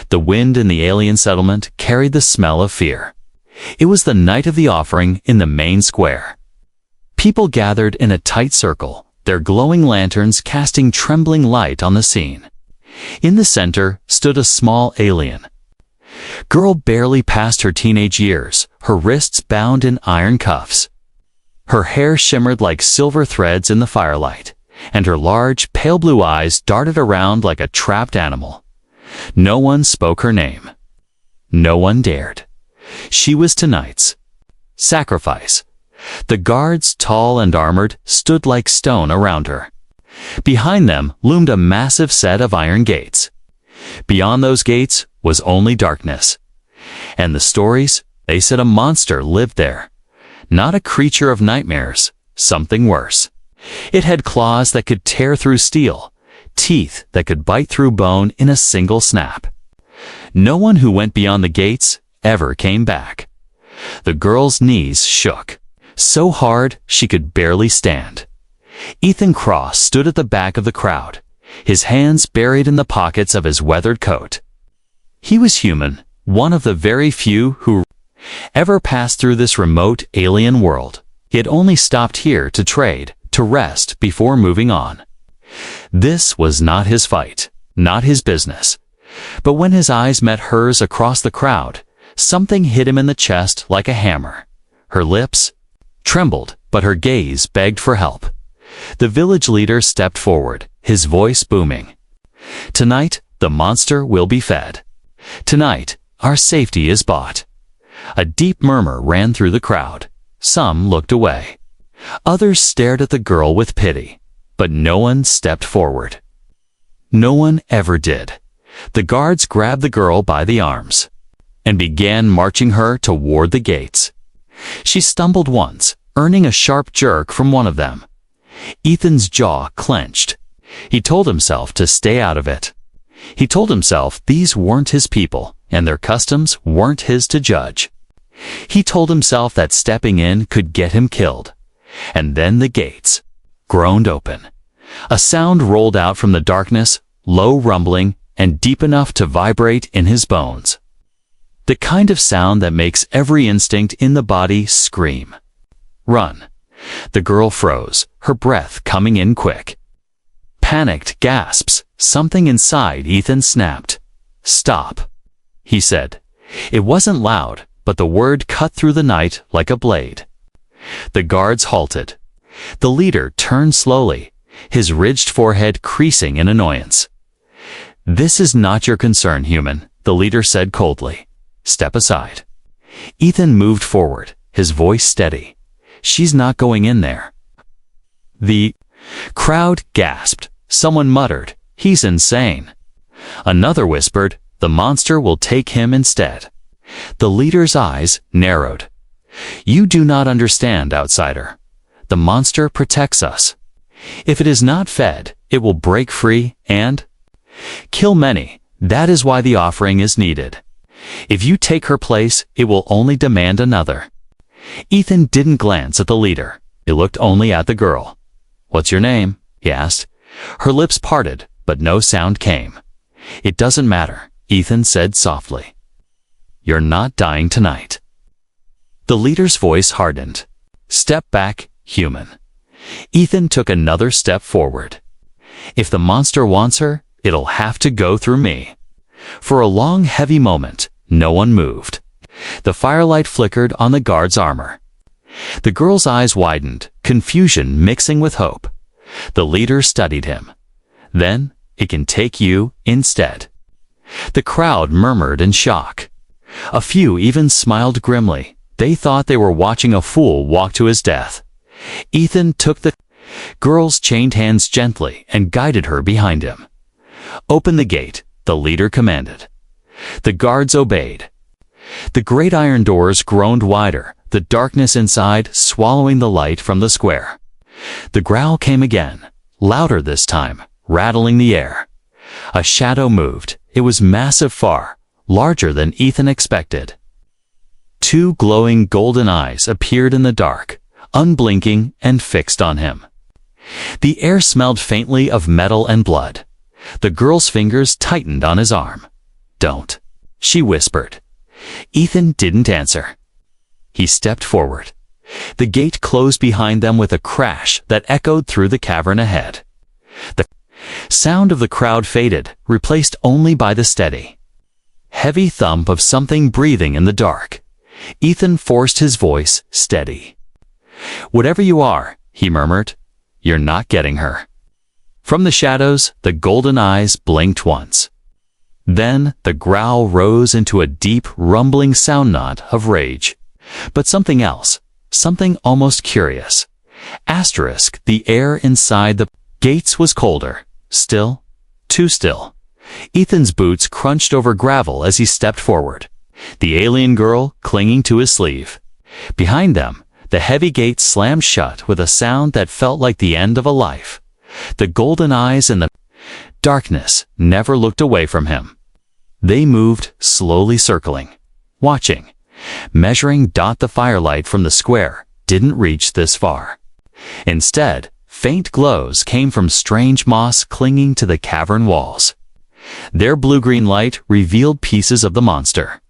The wind in the alien settlement carried the smell of fear. It was the night of the offering in the main square. People gathered in a tight circle, their glowing lanterns casting trembling light on the scene. In the center stood a small alien. Girl barely past her teenage years, her wrists bound in iron cuffs. Her hair shimmered like silver threads in the firelight, and her large, pale blue eyes darted around like a trapped animal. No one spoke her name. No one dared. She was tonight's sacrifice. The guards, tall and armored, stood like stone around her. Behind them loomed a massive set of iron gates. Beyond those gates was only darkness. And the stories, they said a monster lived there. Not a creature of nightmares, something worse. It had claws that could tear through steel, teeth that could bite through bone in a single snap. No one who went beyond the gates ever came back. The girl's knees shook, so hard she could barely stand. Ethan Cross stood at the back of the crowd, his hands buried in the pockets of his weathered coat. He was human, one of the very few who ever passed through this remote alien world. He had only stopped here to trade, to rest before moving on. This was not his fight, not his business. But when his eyes met hers across the crowd, something hit him in the chest like a hammer. Her lips trembled, but her gaze begged for help. The village leader stepped forward, his voice booming. Tonight, the monster will be fed. Tonight, our safety is bought. A deep murmur ran through the crowd. Some looked away. Others stared at the girl with pity, but no one stepped forward. No one ever did. The guards grabbed the girl by the arms and began marching her toward the gates. She stumbled once, earning a sharp jerk from one of them. Ethan's jaw clenched. He told himself to stay out of it. He told himself these weren't his people, and their customs weren't his to judge. He told himself that stepping in could get him killed. And then the gates groaned open. A sound rolled out from the darkness, low rumbling, and deep enough to vibrate in his bones. The kind of sound that makes every instinct in the body scream. Run. The girl froze, her breath coming in quick. Panicked gasps, something inside Ethan snapped. Stop, he said. It wasn't loud, but the word cut through the night like a blade. The guards halted. The leader turned slowly, his ridged forehead creasing in annoyance. This is not your concern, human, the leader said coldly. Step aside. Ethan moved forward, his voice steady. She's not going in there. The crowd gasped. Someone muttered, he's insane. Another whispered, the monster will take him instead. The leader's eyes narrowed. You do not understand, outsider. The monster protects us. If it is not fed, it will break free and kill many. That is why the offering is needed. If you take her place, it will only demand another. Ethan didn't glance at the leader. He looked only at the girl. What's your name? He asked. Her lips parted, but no sound came. It doesn't matter, Ethan said softly. You're not dying tonight. The leader's voice hardened. Step back, human. Ethan took another step forward. If the monster wants her, it'll have to go through me. For a long, heavy moment, no one moved. The firelight flickered on the guard's armor. The girl's eyes widened, confusion mixing with hope. The leader studied him. Then, it can take you instead. The crowd murmured in shock. A few even smiled grimly. They thought they were watching a fool walk to his death. Ethan took the girl's chained hands gently and guided her behind him. Open the gate, the leader commanded. The guards obeyed. The great iron doors groaned wider, the darkness inside swallowing the light from the square. The growl came again, louder this time, rattling the air. A shadow moved. It was massive, far larger than Ethan expected. Two glowing golden eyes appeared in the dark, unblinking and fixed on him. The air smelled faintly of metal and blood. The girl's fingers tightened on his arm. Don't," she whispered. Ethan didn't answer. He stepped forward. The gate closed behind them with a crash that echoed through the cavern ahead. The sound of the crowd faded, replaced only by the steady, heavy thump of something breathing in the dark. Ethan forced his voice steady. "Whatever you are," he murmured, "you're not getting her." From the shadows, the golden eyes blinked once. Then the growl rose into a deep, rumbling sound knot of rage. But something else, something almost curious. Asterisk, the air inside the gates was colder. Still, too still. Ethan's boots crunched over gravel as he stepped forward, the alien girl clinging to his sleeve. Behind them, the heavy gate slammed shut with a sound that felt like the end of a life. The golden eyes in the darkness never looked away from him. They moved, slowly circling, watching, measuring. The firelight from the square didn't reach this far. Instead, faint glows came from strange moss clinging to the cavern walls. Their blue-green light revealed pieces of the monster.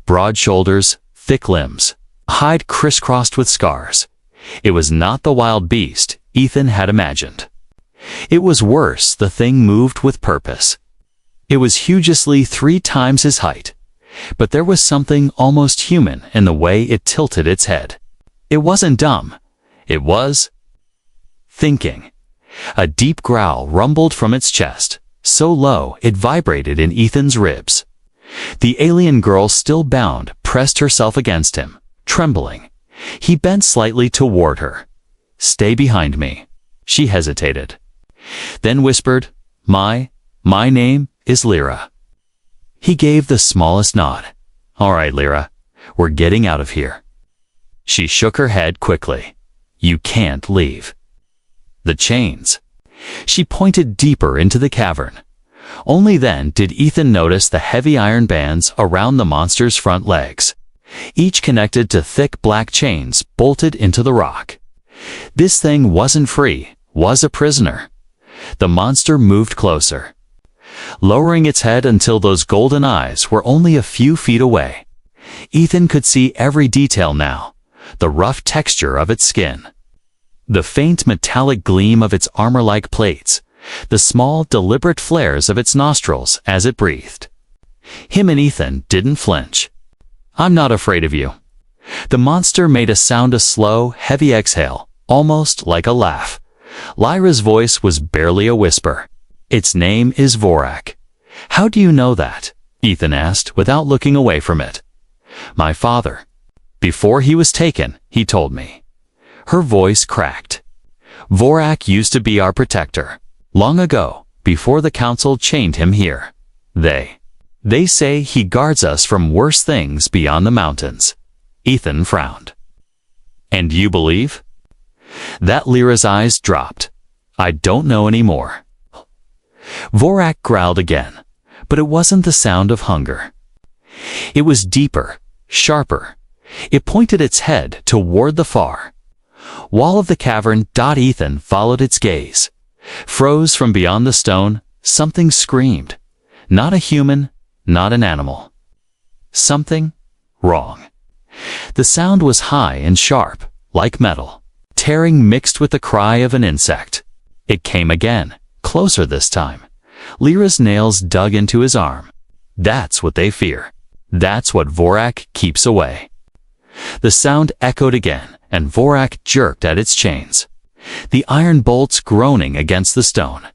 Broad shoulders, thick limbs, hide crisscrossed with scars. It was not the wild beast Ethan had imagined. It was worse. The thing moved with purpose. It was hugely 3 times his height, but there was something almost human in the way it tilted its head. It wasn't dumb. It was thinking. A deep growl rumbled from its chest, so low it vibrated in Ethan's ribs. The alien girl, still bound, pressed herself against him, trembling. He bent slightly toward her. "Stay behind me." She hesitated, then whispered, My name is Lyra." He gave the smallest nod. "All right, Lyra, we're getting out of here." She shook her head quickly. "You can't leave." "The chains." She pointed deeper into the cavern. Only then did Ethan notice the heavy iron bands around the monster's front legs, each connected to thick black chains bolted into the rock. This thing wasn't free, was a prisoner. The monster moved closer, lowering its head until those golden eyes were only a few feet away. Ethan could see every detail now, the rough texture of its skin, the faint metallic gleam of its armor-like plates, the small, deliberate flares of its nostrils as it breathed. Him and Ethan didn't flinch. "I'm not afraid of you." The monster made a sound, a slow, heavy exhale, almost like a laugh. Lyra's voice was barely a whisper. "Its name is Vorak." "How do you know that?" Ethan asked without looking away from it. "My father. Before he was taken, he told me." Her voice cracked. "Vorak used to be our protector. Long ago, before the council chained him here. They say he guards us from worse things beyond the mountains." Ethan frowned. "And you believe?" That Lyra's eyes dropped. "I don't know anymore." Vorak growled again, but it wasn't the sound of hunger. It was deeper, sharper. It pointed its head toward the far wall of the cavern. Ethan followed its gaze. Froze from beyond the stone, something screamed. Not a human, not an animal. Something wrong. The sound was high and sharp, like metal, tearing mixed with the cry of an insect. It came again, closer this time. Lyra's nails dug into his arm. That's what they fear. That's what Vorak keeps away. The sound echoed again, and Vorak jerked at its chains, the iron bolts groaning against the stone.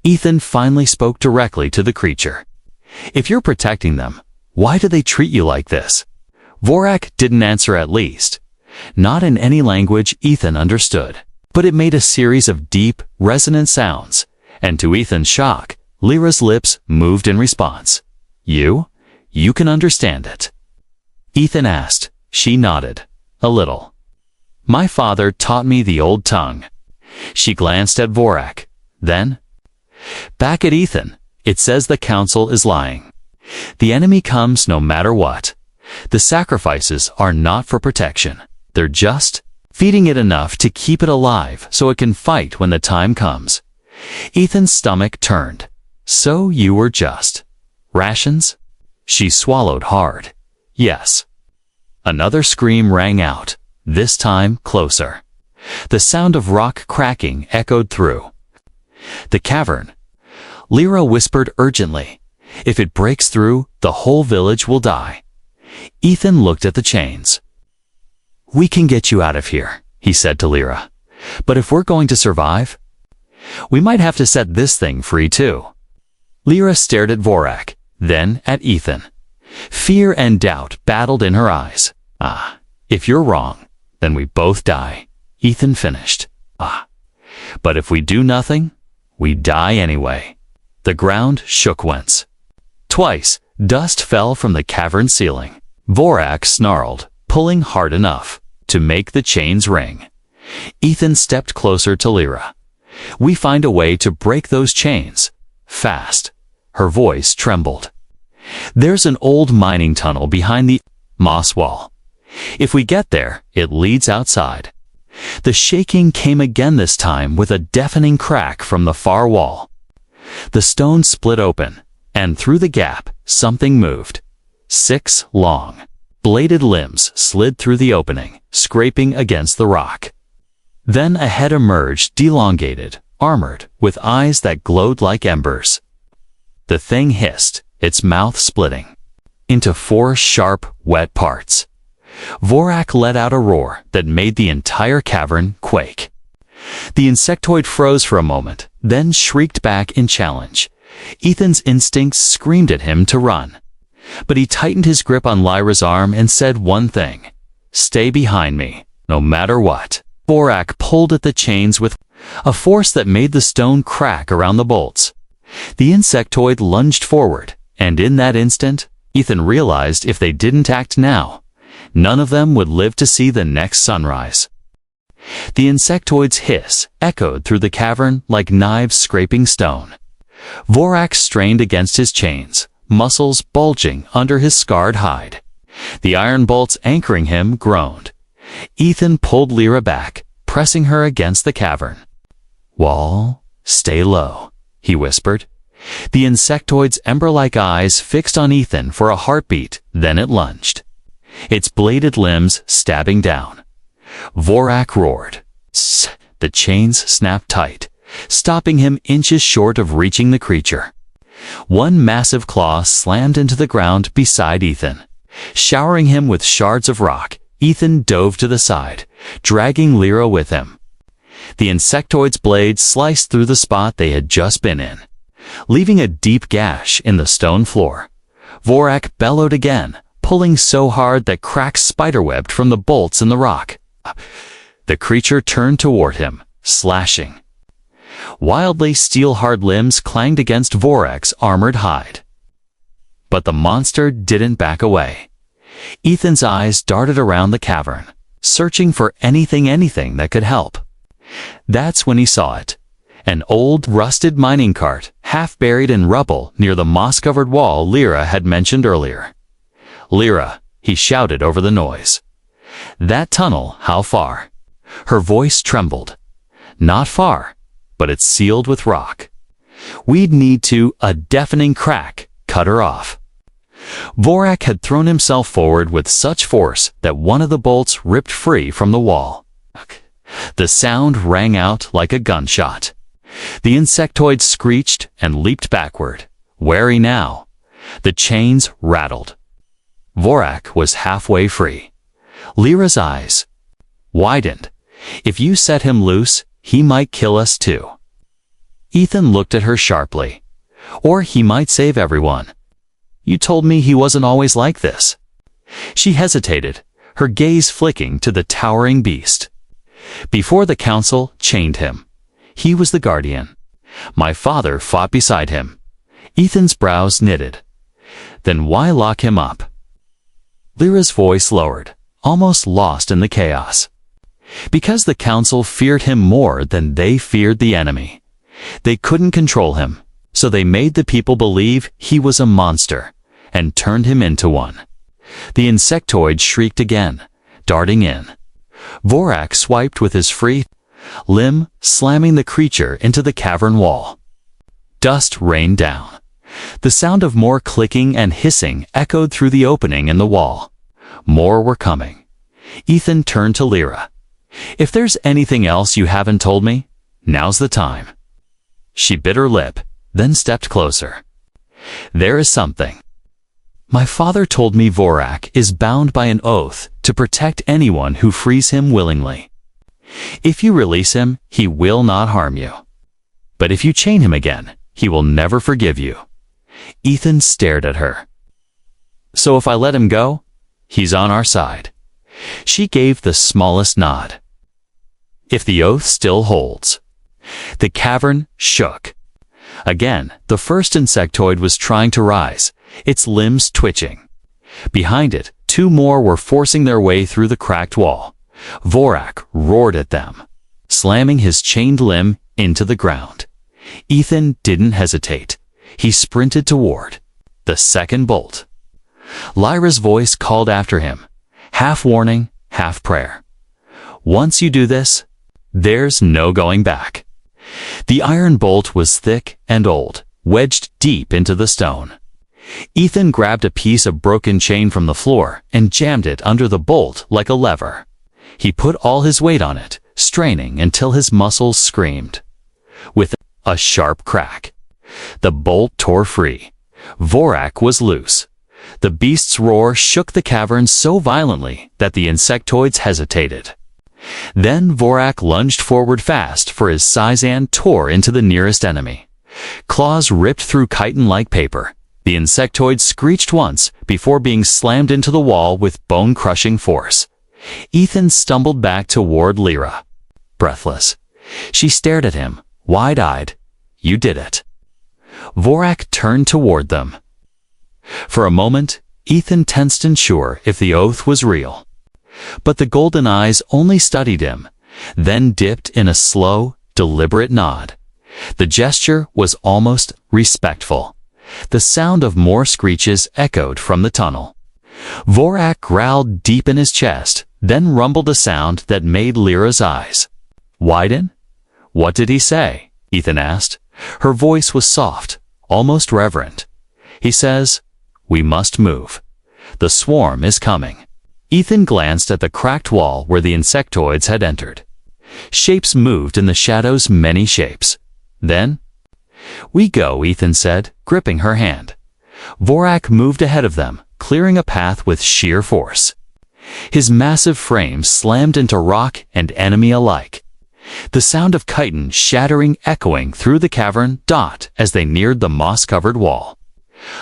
Ethan finally spoke directly to the creature. "If you're protecting them, why do they treat you like this?" Vorak didn't answer, at least not in any language Ethan understood, but it made a series of deep, resonant sounds, and to Ethan's shock, Lyra's lips moved in response. You can understand it?" Ethan asked. She nodded. "A little. My father taught me the old tongue." She glanced at Vorak. Then, back at Ethan. "It says the council is lying. The enemy comes no matter what. The sacrifices are not for protection. They're just feeding it enough to keep it alive so it can fight when the time comes." Ethan's stomach turned. "So you were just rations?" She swallowed hard. Yes. Another scream rang out, this time closer. The sound of rock cracking echoed through the cavern. Lyra whispered urgently, "If it breaks through, the whole village will die." Ethan looked at the chains. "We can get you out of here," he said to Lyra. "But if we're going to survive, we might have to set this thing free too." Lyra stared at Vorak, then at Ethan. Fear and doubt battled in her eyes. If you're wrong, then we both die," Ethan finished. But if we do nothing, we die anyway." The ground shook once. Twice, dust fell from the cavern ceiling. Vorak snarled, pulling hard enough to make the chains ring. Ethan stepped closer to Lyra. "We find a way to break those chains. Fast." Her voice trembled. "There's an old mining tunnel behind the moss wall. If we get there, it leads outside." The shaking came again, this time with a deafening crack from the far wall. The stone split open, and through the gap, something moved. 6 long, bladed limbs slid through the opening, scraping against the rock. Then a head emerged, elongated, armored, with eyes that glowed like embers. The thing hissed, its mouth splitting into 4 sharp, wet parts. Vorak let out a roar that made the entire cavern quake. The insectoid froze for a moment, then shrieked back in challenge. Ethan's instincts screamed at him to run. But he tightened his grip on Lyra's arm and said one thing: "Stay behind me, no matter what." Vorak pulled at the chains with a force that made the stone crack around the bolts. The insectoid lunged forward, and in that instant, Ethan realized if they didn't act now, none of them would live to see the next sunrise. The insectoid's hiss echoed through the cavern like knives scraping stone. Vorak strained against his chains, muscles bulging under his scarred hide. The iron bolts anchoring him groaned. Ethan pulled Lyra back, pressing her against the cavern. "Wall, stay low," he whispered. The insectoid's ember-like eyes fixed on Ethan for a heartbeat, then it lunged, its bladed limbs stabbing down. Vorak roared. The chains snapped tight, stopping him inches short of reaching the creature. One massive claw slammed into the ground beside Ethan. Showering him with shards of rock, Ethan dove to the side, dragging Lyra with him. The insectoid's blade sliced through the spot they had just been in, leaving a deep gash in the stone floor. Vorak bellowed again, pulling so hard that cracks spiderwebbed from the bolts in the rock. The creature turned toward him, slashing. Wildly steel-hard limbs clanged against Vorak's armored hide. But the monster didn't back away. Ethan's eyes darted around the cavern, searching for anything that could help. That's when he saw it. An old, rusted mining cart, half buried in rubble near the moss-covered wall Lyra had mentioned earlier. "Lyra," he shouted over the noise. "That tunnel, how far?" Her voice trembled. "Not far, but it's sealed with rock. We'd need to," a deafening crack cut her off. Vorak had thrown himself forward with such force that one of the bolts ripped free from the wall. The sound rang out like a gunshot. The insectoid screeched and leaped backward, wary now. The chains rattled. Vorak was halfway free. Lyra's eyes widened. "If you set him loose, he might kill us too." Ethan looked at her sharply. "Or he might save everyone. You told me he wasn't always like this." She hesitated, her gaze flicking to the towering beast. "Before the council chained him, he was the guardian. My father fought beside him." Ethan's brows knitted. "Then why lock him up?" Lyra's voice lowered, almost lost in the chaos. "Because the council feared him more than they feared the enemy. They couldn't control him, so they made the people believe he was a monster and turned him into one." The insectoid shrieked again, darting in. Vorak swiped with his free limb, slamming the creature into the cavern wall. Dust rained down. The sound of more clicking and hissing echoed through the opening in the wall. More were coming. Ethan turned to Lyra. "If there's anything else you haven't told me, now's the time." She bit her lip, then stepped closer. "There is something. My father told me Vorak is bound by an oath to protect anyone who frees him willingly. If you release him, he will not harm you. But if you chain him again, he will never forgive you." Ethan stared at her. "So if I let him go, he's on our side." She gave the smallest nod. "If the oath still holds." The cavern shook. Again, the first insectoid was trying to rise, its limbs twitching. Behind it, two more were forcing their way through the cracked wall. Vorak roared at them, slamming his chained limb into the ground. Ethan didn't hesitate. He sprinted toward the second bolt. Lyra's voice called after him, half warning, half prayer. "Once you do this, there's no going back." The iron bolt was thick and old, wedged deep into the stone. Ethan grabbed a piece of broken chain from the floor and jammed it under the bolt like a lever. He put all his weight on it, straining until his muscles screamed. With a sharp crack, the bolt tore free. Vorak was loose. The beast's roar shook the cavern so violently that the insectoids hesitated. Then Vorak lunged forward fast, for his Sizan tore into the nearest enemy. Claws ripped through chitin-like paper. The insectoid screeched once before being slammed into the wall with bone-crushing force. Ethan stumbled back toward Lyra, breathless. She stared at him, wide-eyed. "You did it." Vorak turned toward them. For a moment, Ethan tensed, unsure if the oath was real. But the golden eyes only studied him, then dipped in a slow, deliberate nod. The gesture was almost respectful. The sound of more screeches echoed from the tunnel. Vorak growled deep in his chest, then rumbled a sound that made Lyra's eyes widen. "What did he say?" Ethan asked. Her voice was soft, almost reverent. "He says, we must move. The swarm is coming." Ethan glanced at the cracked wall where the insectoids had entered. Shapes moved in the shadows, many shapes. Then, "We go," Ethan said, gripping her hand. Vorak moved ahead of them, clearing a path with sheer force. His massive frame slammed into rock and enemy alike. The sound of chitin shattering echoing through the cavern as they neared the moss-covered wall.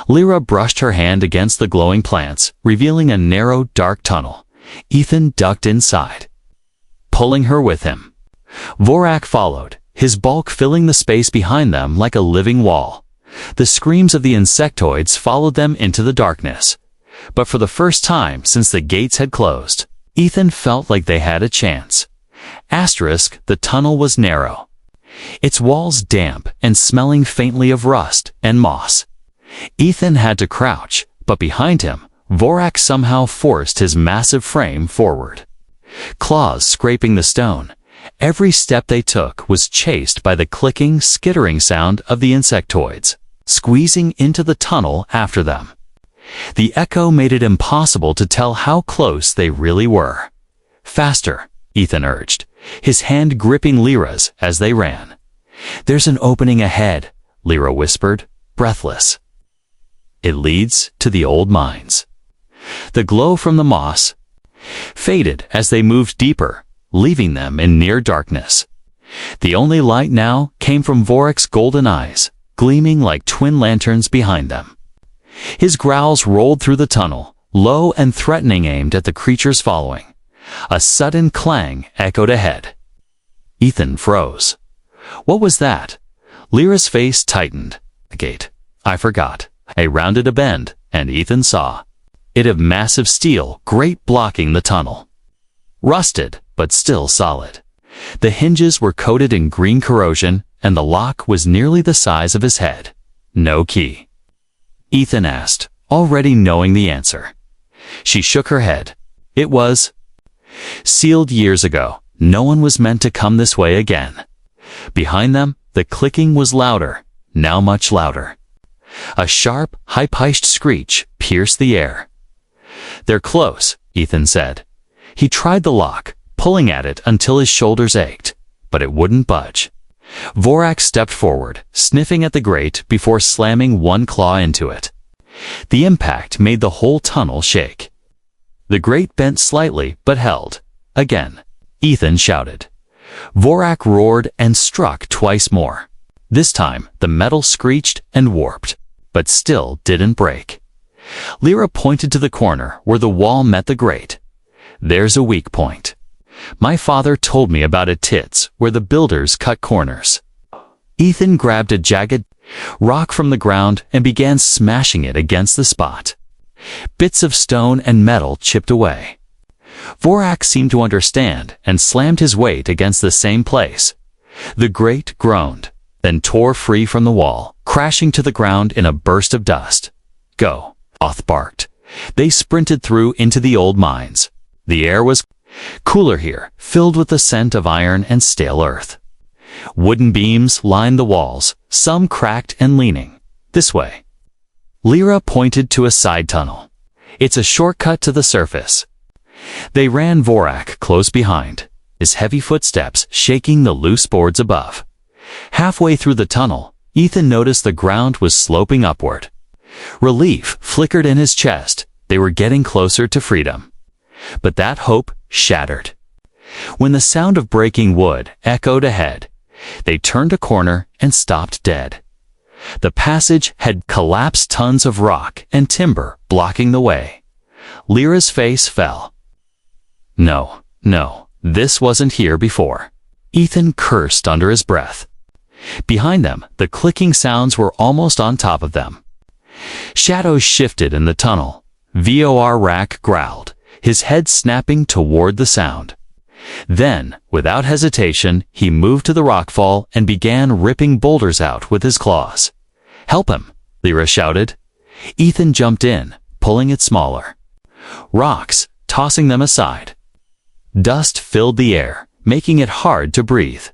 Lyra brushed her hand against the glowing plants, revealing a narrow, dark tunnel. Ethan ducked inside, pulling her with him. Vorak followed, his bulk filling the space behind them like a living wall. The screams of the insectoids followed them into the darkness. But for the first time since the gates had closed, Ethan felt like they had a chance. The tunnel was narrow, its walls damp and smelling faintly of rust and moss. Ethan had to crouch, but behind him, Vorak somehow forced his massive frame forward. Claws scraping the stone, every step they took was chased by the clicking, skittering sound of the insectoids, squeezing into the tunnel after them. The echo made it impossible to tell how close they really were. "Faster," Ethan urged, his hand gripping Lyra's as they ran. "There's an opening ahead," Lyra whispered, breathless. "It leads to the old mines." The glow from the moss faded as they moved deeper, leaving them in near darkness. The only light now came from Vorak's golden eyes, gleaming like twin lanterns behind them. His growls rolled through the tunnel, low and threatening, aimed at the creatures following. A sudden clang echoed ahead. Ethan froze. What was that? Lyra's face tightened. A gate. I forgot. I rounded a bend, and Ethan saw it of massive steel, great blocking the tunnel. Rusted, but still solid. The hinges were coated in green corrosion, and the lock was nearly the size of his head. No key. Ethan asked, already knowing the answer. She shook her head. It was sealed years ago. No one was meant to come this way again. Behind them, the clicking was louder, now much louder. A sharp, high-pitched screech pierced the air. "They're close," Ethan said. He tried the lock, pulling at it until his shoulders ached, but it wouldn't budge. Vorak stepped forward, sniffing at the grate before slamming one claw into it. The impact made the whole tunnel shake. The grate bent slightly but held. Again, Ethan shouted. Vorak roared and struck twice more. This time, the metal screeched and warped, but still didn't break. Lyra pointed to the corner where the wall met the grate. "There's a weak point. My father told me about it tits where the builders cut corners." Ethan grabbed a jagged rock from the ground and began smashing it against the spot. Bits of stone and metal chipped away. Vorak seemed to understand and slammed his weight against the same place. The grate groaned, then tore free from the wall, crashing to the ground in a burst of dust. "Go," Oth barked. They sprinted through into the old mines. The air was cooler here, filled with the scent of iron and stale earth. Wooden beams lined the walls, some cracked and leaning. "This way." Lyra pointed to a side tunnel. "It's a shortcut to the surface." They ran Vorak close behind, his heavy footsteps shaking the loose boards above. Halfway through the tunnel, Ethan noticed the ground was sloping upward. Relief flickered in his chest. They were getting closer to freedom. But that hope shattered. When the sound of breaking wood echoed ahead, they turned a corner and stopped dead. The passage had collapsed, tons of rock and timber blocking the way. Lyra's face fell. No, this wasn't here before. Ethan cursed under his breath. Behind them, the clicking sounds were almost on top of them. Shadows shifted in the tunnel. Vorak growled, his head snapping toward the sound. Then, without hesitation, he moved to the rockfall and began ripping boulders out with his claws. "Help him," Lyra shouted. Ethan jumped in, pulling it smaller. Rocks, tossing them aside. Dust filled the air, making it hard to breathe.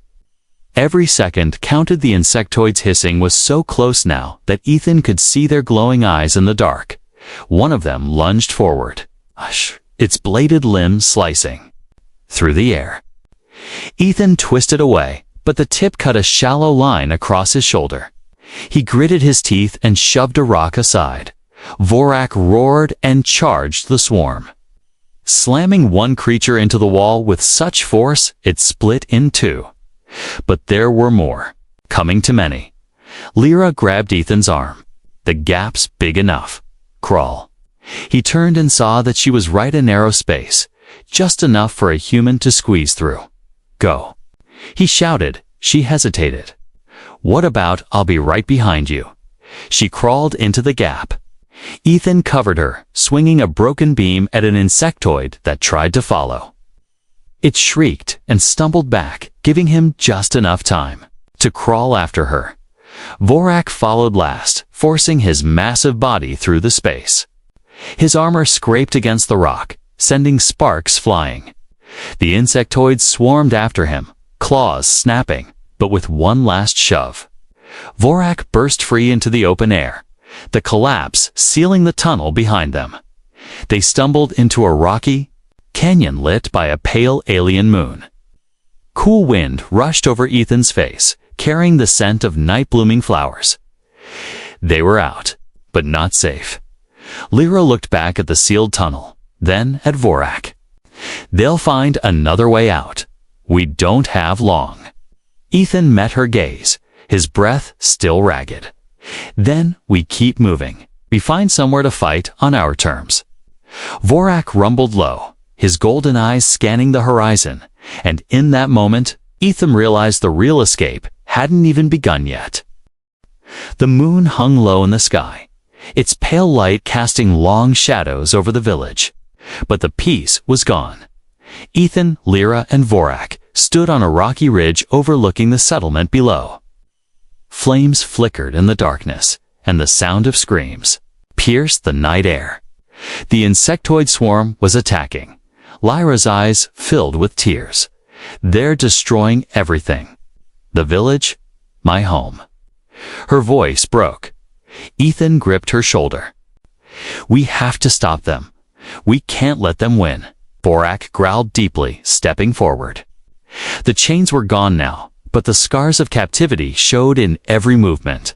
Every second counted. The insectoids hissing was so close now that Ethan could see their glowing eyes in the dark. One of them lunged forward, its bladed limbs slicing through the air. Ethan twisted away, but the tip cut a shallow line across his shoulder. He gritted his teeth and shoved a rock aside. Vorak roared and charged the swarm, slamming one creature into the wall with such force it split in two. But there were more, coming to many. Lyra grabbed Ethan's arm. "The gap's big enough. Crawl." He turned and saw that she was right in narrow space, just enough for a human to squeeze through. "Go," he shouted. She hesitated. "What about I'll be right behind you?" She crawled into the gap. Ethan covered her, swinging a broken beam at an insectoid that tried to follow. It shrieked and stumbled back, giving him just enough time to crawl after her. Vorak followed last, forcing his massive body through the space. His armor scraped against the rock, sending sparks flying. The insectoids swarmed after him, claws snapping, but with one last shove. Vorak burst free into the open air, the collapse sealing the tunnel behind them. They stumbled into a rocky canyon lit by a pale alien moon. Cool wind rushed over Ethan's face, carrying the scent of night-blooming flowers. They were out, but not safe. Lyra looked back at the sealed tunnel, then at Vorak. "They'll find another way out. We don't have long." Ethan met her gaze, his breath still ragged. "Then we keep moving. We find somewhere to fight on our terms." Vorak rumbled low, his golden eyes scanning the horizon, and in that moment, Ethan realized the real escape hadn't even begun yet. The moon hung low in the sky, its pale light casting long shadows over the village. But the peace was gone. Ethan, Lyra, and Vorak stood on a rocky ridge overlooking the settlement below. Flames flickered in the darkness, and the sound of screams pierced the night air. The insectoid swarm was attacking. Lyra's eyes filled with tears. "They're destroying everything. The village, my home." Her voice broke. Ethan gripped her shoulder. "We have to stop them. We can't let them win." Vorak growled deeply, stepping forward. The chains were gone now, but the scars of captivity showed in every movement.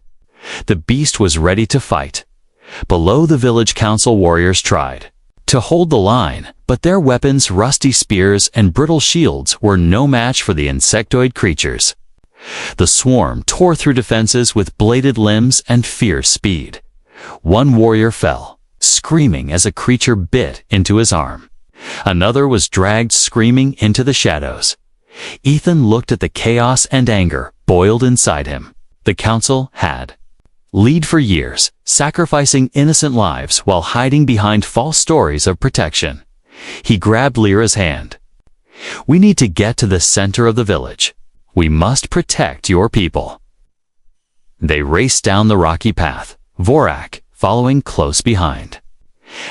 The beast was ready to fight. Below, the village council warriors tried to hold the line, but their weapons, rusty spears and brittle shields, were no match for the insectoid creatures. The swarm tore through defenses with bladed limbs and fierce speed. One warrior fell, screaming as a creature bit into his arm. Another was dragged screaming into the shadows. Ethan looked at the chaos and anger boiled inside him. The council had led for years, sacrificing innocent lives while hiding behind false stories of protection. He grabbed Lyra's hand. "We need to get to the center of the village. We must protect your people." They raced down the rocky path, Vorak following close behind.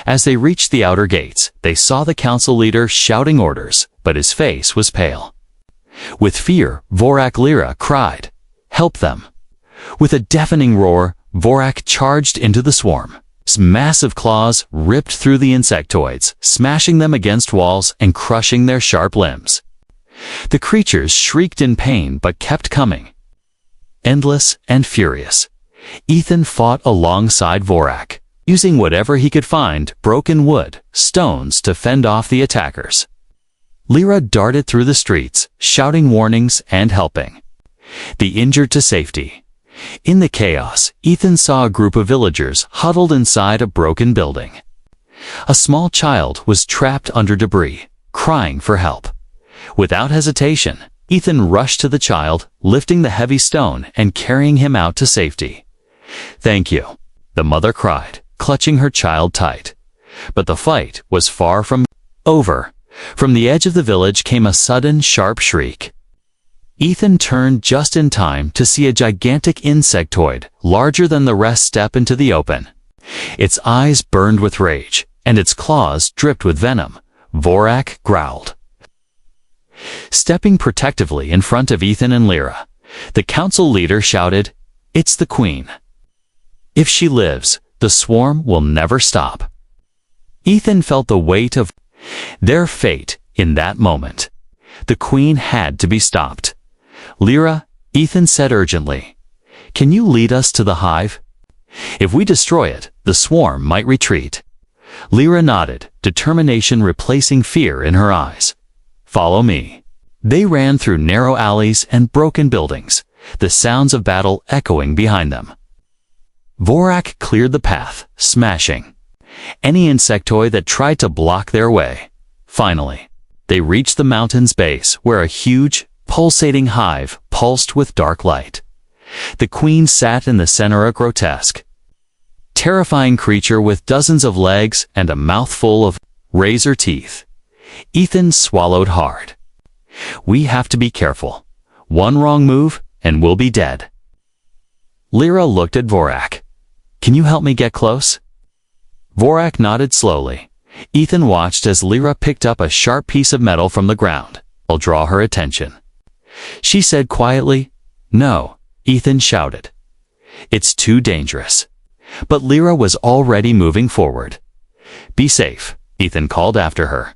As they reached the outer gates, they saw the council leader shouting orders, but his face was pale. With fear, Lyra cried, "Help them!" With a deafening roar, Vorak charged into the swarm. His massive claws ripped through the insectoids, smashing them against walls and crushing their sharp limbs. The creatures shrieked in pain but kept coming. Endless and furious, Ethan fought alongside Vorak, using whatever he could find, broken wood, stones, to fend off the attackers. Lyra darted through the streets, shouting warnings and helping the injured to safety. In the chaos, Ethan saw a group of villagers huddled inside a broken building. A small child was trapped under debris, crying for help. Without hesitation, Ethan rushed to the child, lifting the heavy stone and carrying him out to safety. "Thank you," the mother cried, clutching her child tight. But the fight was far from over. From the edge of the village came a sudden, sharp shriek. Ethan turned just in time to see a gigantic insectoid, larger than the rest, step into the open. Its eyes burned with rage, and its claws dripped with venom. Vorak growled. Stepping protectively in front of Ethan and Lyra, the council leader shouted, "It's the queen. If she lives, the swarm will never stop." Ethan felt the weight of their fate in that moment. The queen had to be stopped. "Lyra," Ethan said urgently, "can you lead us to the hive? If we destroy it, the swarm might retreat." Lyra nodded, determination replacing fear in her eyes. "Follow me." They ran through narrow alleys and broken buildings, the sounds of battle echoing behind them. Vorak cleared the path, smashing any insectoid that tried to block their way. Finally, they reached the mountain's base, where a huge, pulsating hive pulsed with dark light. The queen sat in the center, a grotesque, terrifying creature with dozens of legs and a mouthful of razor teeth. Ethan swallowed hard. "We have to be careful. One wrong move, and we'll be dead." Lyra looked at Vorak. "Can you help me get close?" Vorak nodded slowly. Ethan watched as Lyra picked up a sharp piece of metal from the ground. "I'll draw her attention." She said quietly. "No," Ethan shouted. "It's too dangerous." But Lyra was already moving forward. "Be safe," Ethan called after her.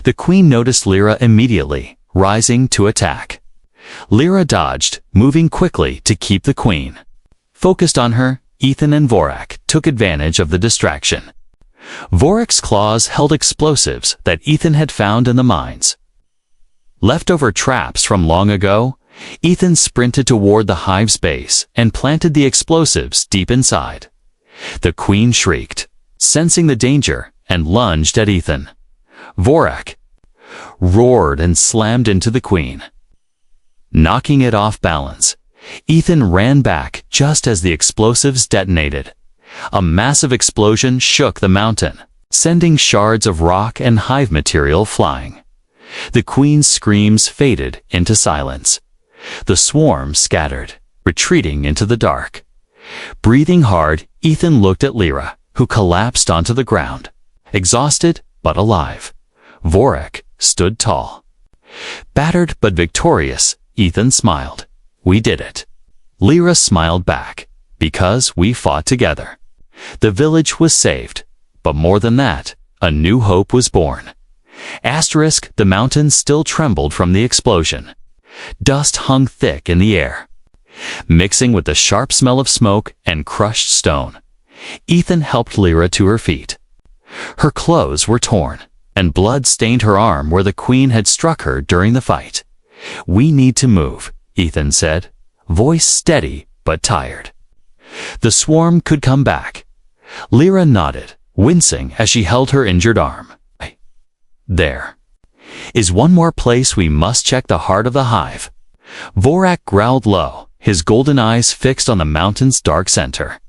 The queen noticed Lyra immediately, rising to attack. Lyra dodged, moving quickly to keep the queen focused on her. Ethan and Vorak took advantage of the distraction. Vorak's claws held explosives that Ethan had found in the mines. Leftover traps from long ago, Ethan sprinted toward the hive's base and planted the explosives deep inside. The queen shrieked, sensing the danger, and lunged at Ethan. Vorak roared and slammed into the queen, knocking it off balance. Ethan ran back just as the explosives detonated. A massive explosion shook the mountain, sending shards of rock and hive material flying. The queen's screams faded into silence. The swarm scattered, retreating into the dark. Breathing hard, Ethan looked at Lyra, who collapsed onto the ground, exhausted but alive. Vorak stood tall. Battered but victorious, Ethan smiled. "We did it." Lyra smiled back. because we fought together. The village was saved, but more than that, a new hope was born. Asterisk, the mountains still trembled from the explosion. Dust hung thick in the air, mixing with the sharp smell of smoke and crushed stone. Ethan helped Lyra to her feet. Her clothes were torn, and blood stained her arm where the queen had struck her during the fight. "We need to move," Ethan said, voice steady but tired. The swarm could come back. Lyra nodded, wincing as she held her injured arm. "There is one more place we must check, the heart of the hive." Vorak growled low, his golden eyes fixed on the mountain's dark center.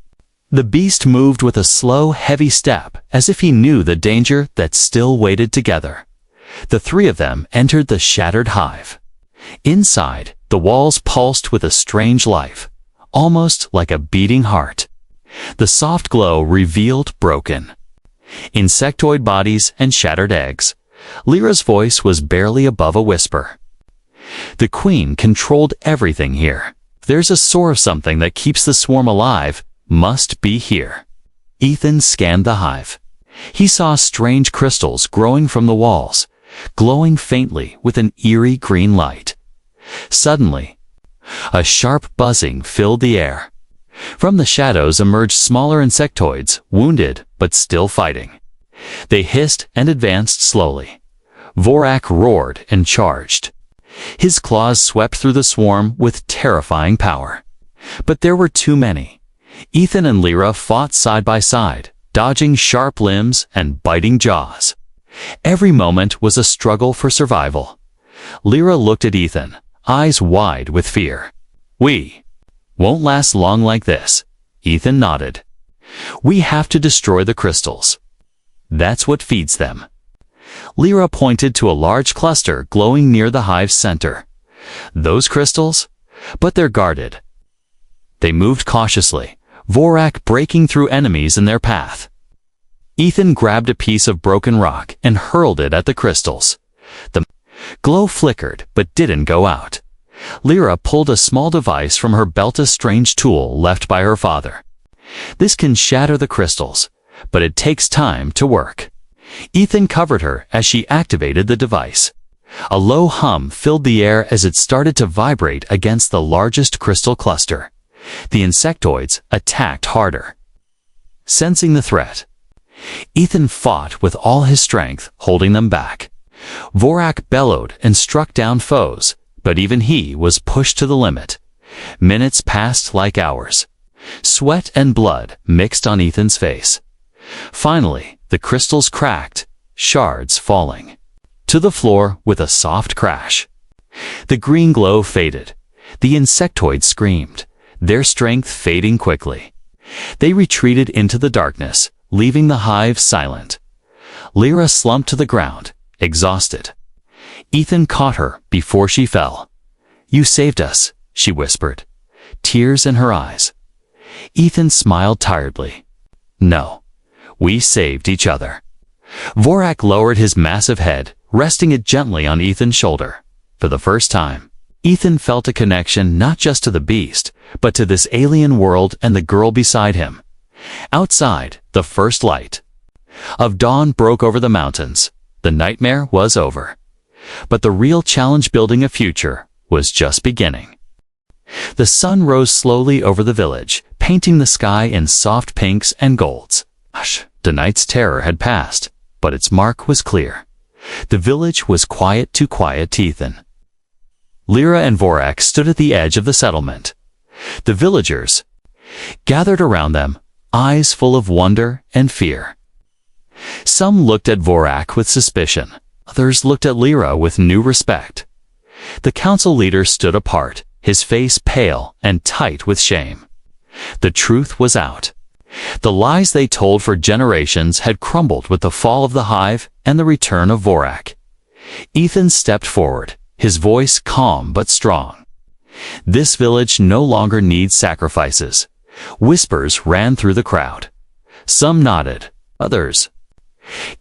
The beast moved with a slow, heavy step, as if he knew the danger that still waited together. The three of them entered the shattered hive. Inside, the walls pulsed with a strange life, almost like a beating heart. The soft glow revealed broken insectoid bodies and shattered eggs. Lyra's voice was barely above a whisper. "The queen controlled everything here. There's a source of something that keeps the swarm alive. Must be here." Ethan scanned the hive. He saw strange crystals growing from the walls, glowing faintly with an eerie green light. Suddenly, a sharp buzzing filled the air. From the shadows emerged smaller insectoids, wounded but still fighting. They hissed and advanced slowly. Vorak roared and charged. His claws swept through the swarm with terrifying power. But there were too many. Ethan and Lyra fought side by side, dodging sharp limbs and biting jaws. Every moment was a struggle for survival. Lyra looked at Ethan, eyes wide with fear. "We won't last long like this," Ethan nodded. "We have to destroy the crystals. That's what feeds them." Lyra pointed to a large cluster glowing near the hive's center. "Those crystals? But they're guarded." They moved cautiously, Vorak breaking through enemies in their path. Ethan grabbed a piece of broken rock and hurled it at the crystals. The glow flickered but didn't go out. Lyra pulled a small device from her belt, a strange tool left by her father. "This can shatter the crystals, but it takes time to work." Ethan covered her as she activated the device. A low hum filled the air as it started to vibrate against the largest crystal cluster. The insectoids attacked harder. Sensing the threat, Ethan fought with all his strength, holding them back. Vorak bellowed and struck down foes, but even he was pushed to the limit. Minutes passed like hours. Sweat and blood mixed on Ethan's face. Finally, the crystals cracked, shards falling to the floor with a soft crash. The green glow faded. The insectoids screamed, their strength fading quickly. They retreated into the darkness, leaving the hive silent. Lyra slumped to the ground, exhausted. Ethan caught her before she fell. "You saved us," she whispered, tears in her eyes. Ethan smiled tiredly. "No, we saved each other." Vorak lowered his massive head, resting it gently on Ethan's shoulder. For the first time, Ethan felt a connection not just to the beast, but to this alien world and the girl beside him. Outside, the first light of dawn broke over the mountains. The nightmare was over. But the real challenge, building a future, was just beginning. The sun rose slowly over the village, painting the sky in soft pinks and golds. Hush! The night's terror had passed, but its mark was clear. The village was quiet, too quiet to Ethan. Lyra and Vorak stood at the edge of the settlement. The villagers gathered around them, eyes full of wonder and fear. Some looked at Vorak with suspicion. Others looked at Lyra with new respect. The council leader stood apart, his face pale and tight with shame. The truth was out. The lies they told for generations had crumbled with the fall of the hive and the return of Vorak. Ethan stepped forward, his voice calm but strong. "This village no longer needs sacrifices." Whispers ran through the crowd. Some nodded, others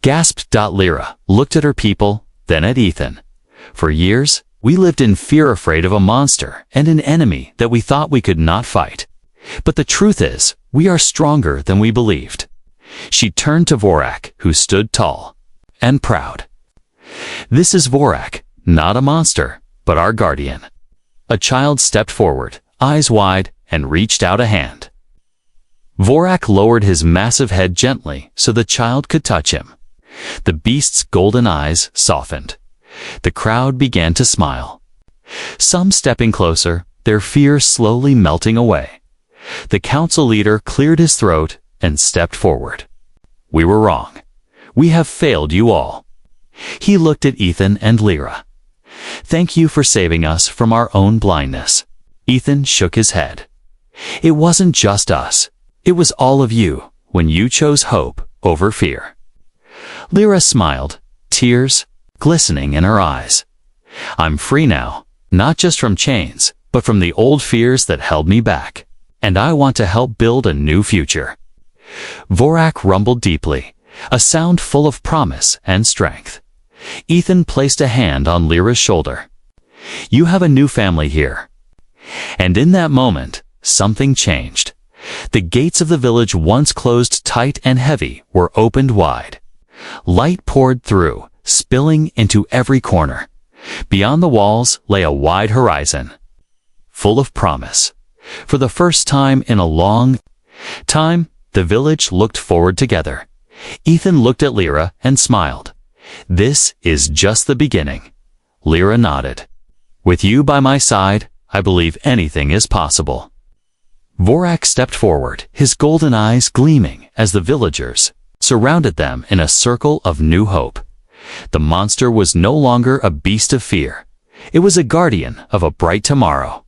gasped. Lyra looked at her people, then at Ethan. "For years, we lived in fear, afraid of a monster and an enemy that we thought we could not fight. But the truth is, we are stronger than we believed. She turned to Vorak, who stood tall and proud. This is Vorak, not a monster, but our guardian. A child stepped forward, eyes wide, and reached out a hand. Vorak lowered his massive head gently so the child could touch him. The beast's golden eyes softened. The crowd began to smile. Some stepping closer, their fear slowly melting away. The council leader cleared his throat and stepped forward. We were wrong. We have failed you all. He looked at Ethan and Lyra. Thank you for saving us from our own blindness. Ethan shook his head. It wasn't just us. It was all of you when you chose hope over fear. Lyra smiled, tears glistening in her eyes. I'm free now, not just from chains, but from the old fears that held me back. And I want to help build a new future. Vorak rumbled deeply, a sound full of promise and strength. Ethan placed a hand on Lyra's shoulder. You have a new family here. And in that moment, something changed. The gates of the village, once closed tight and heavy, were opened wide. Light poured through, spilling into every corner. Beyond the walls lay a wide horizon, full of promise. For the first time in a long time, the village looked forward together. Ethan looked at Lyra and smiled. This is just the beginning. Lyra nodded. With you by my side, I believe anything is possible. Vorak stepped forward, his golden eyes gleaming as the villagers surrounded them in a circle of new hope. The monster was no longer a beast of fear. It was a guardian of a bright tomorrow.